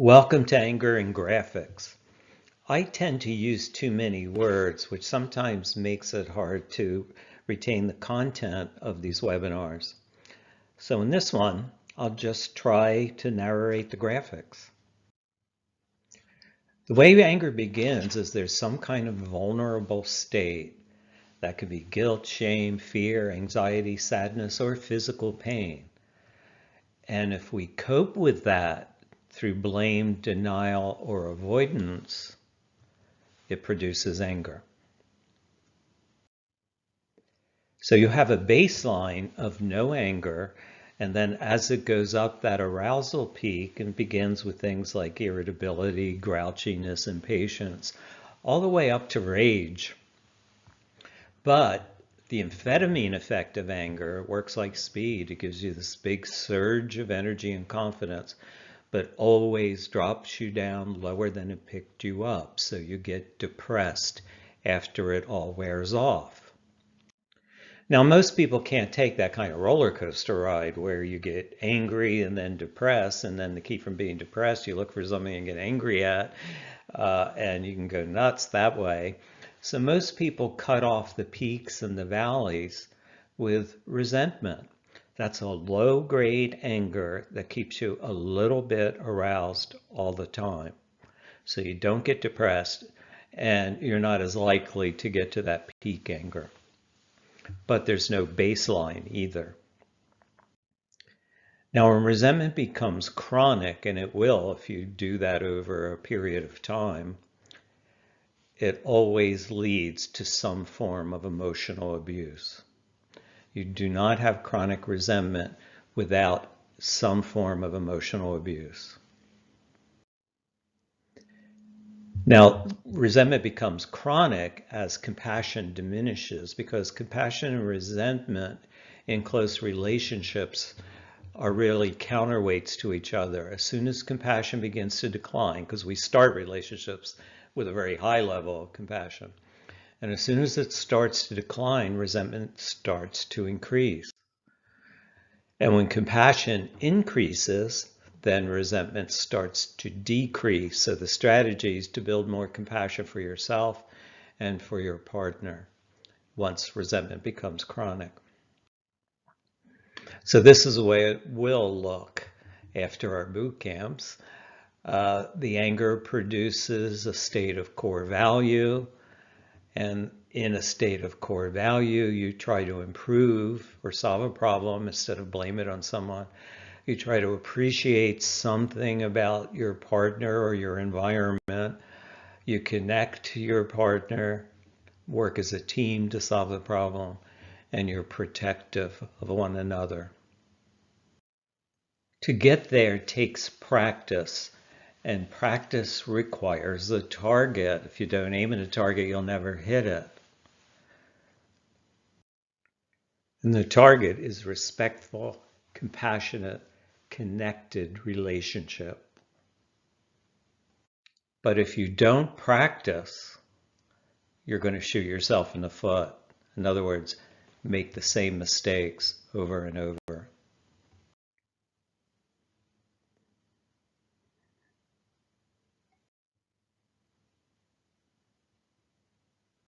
Welcome to Anger and Graphics. I tend to use too many words, which sometimes makes it hard to retain the content of these webinars. So in this one, I'll just try to narrate the graphics. The way anger begins is there's some kind of vulnerable state. That could be guilt, shame, fear, anxiety, sadness, or physical pain. And if we cope with that through blame, denial, or avoidance, it produces anger. So you have a baseline of no anger, and then as it goes up that arousal peak and begins with things like irritability, grouchiness, impatience, all the way up to rage. But the amphetamine effect of anger works like speed. It gives you this big surge of energy and confidence, but always drops you down lower than it picked you up. So you get depressed after it all wears off. Now, most people can't take that kind of roller coaster ride where you get angry and then depressed, and then to keep from being depressed, you look for something to get angry at, and you can go nuts that way. So most people cut off the peaks and the valleys with resentment. That's a low-grade anger that keeps you a little bit aroused all the time. So you don't get depressed, and you're not as likely to get to that peak anger. But there's no baseline either. Now, when resentment becomes chronic, and it will if you do that over a period of time, it always leads to some form of emotional abuse. You do not have chronic resentment without some form of emotional abuse. Now, resentment becomes chronic as compassion diminishes, because compassion and resentment in close relationships are really counterweights to each other. As soon as compassion begins to decline, because we start relationships with a very high level of compassion, and as soon as it starts to decline, resentment starts to increase. And when compassion increases, then resentment starts to decrease. So the strategy is to build more compassion for yourself and for your partner once resentment becomes chronic. So this is the way it will look after our boot camps. The anger produces a state of core value, and in a state of core value, you try to improve or solve a problem instead of blame it on someone. You try to appreciate something about your partner or your environment. You connect to your partner, work as a team to solve the problem, and you're protective of one another. To get there takes practice, and practice requires a target. If you don't aim at a target, you'll never hit it. And the target is respectful, compassionate, connected relationship. But if you don't practice, you're going to shoot yourself in the foot. In other words, make the same mistakes over and over.